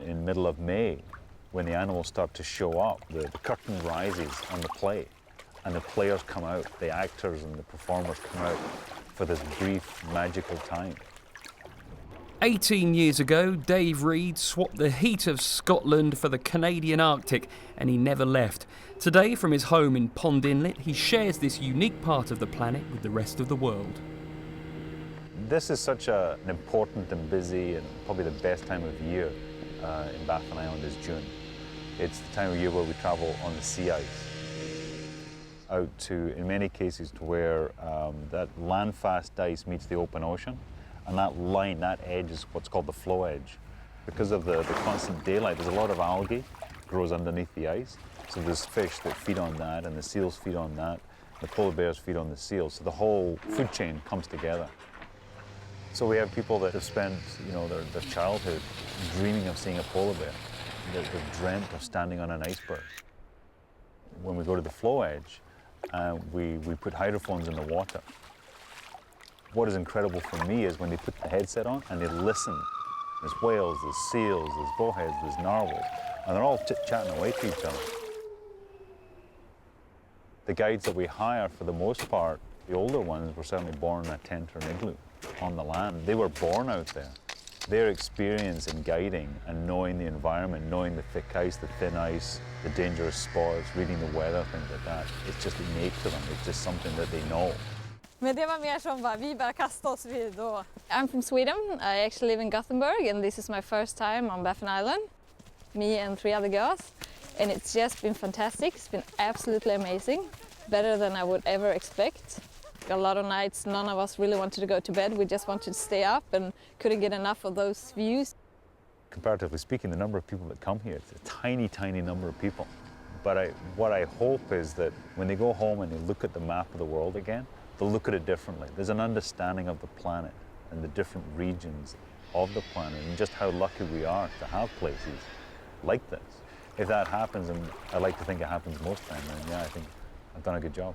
in middle of May, when the animals start to show up, the curtain rises on the play, and the players come out, the actors and the performers come out for this brief, magical time. 18 years ago, Dave Reed swapped the heat of Scotland for the Canadian Arctic, and he never left. Today, from his home in Pond Inlet, he shares this unique part of the planet with the rest of the world. This is such an important and busy and probably the best time of year in Baffin Island is June. It's the time of year where we travel on the sea ice out to, in many cases, to where that land-fast ice meets the open ocean, and that line, that edge is what's called the flow edge. Because of the constant daylight, there's a lot of algae grows underneath the ice, so there's fish that feed on that, and the seals feed on that, the polar bears feed on the seals, so the whole food chain comes together. So we have people that have spent, their childhood dreaming of seeing a polar bear. They've dreamt of standing on an iceberg. When we go to the flow edge, we put hydrophones in the water. What is incredible for me is when they put the headset on and they listen. There's whales, there's seals, there's bowheads, there's narwhals, and they're all chit-chatting away to each other. The guides that we hire, for the most part, the older ones were certainly born in a tent or an igloo on the land. They were born out there. Their experience in guiding and knowing the environment, knowing the thick ice, the thin ice, the dangerous spots, reading the weather, things like that, it's just innate to them. It's just something that they know. Men det var mer som bara, vi bara kastade oss vid då. I'm from Sweden. I actually live in Gothenburg, and this is my first time on Baffin Island. Me and 3 other girls. And it's just been fantastic. It's been absolutely amazing. Better than I would ever expect. A lot of nights, none of us really wanted to go to bed. We just wanted to stay up and couldn't get enough of those views. Comparatively speaking, the number of people that come here, it's a tiny, tiny number of people. But what I hope is that when they go home and they look at the map of the world again, they'll look at it differently. There's an understanding of the planet and the different regions of the planet and just how lucky we are to have places like this. If that happens, and I like to think it happens most times, then yeah, I think I've done a good job.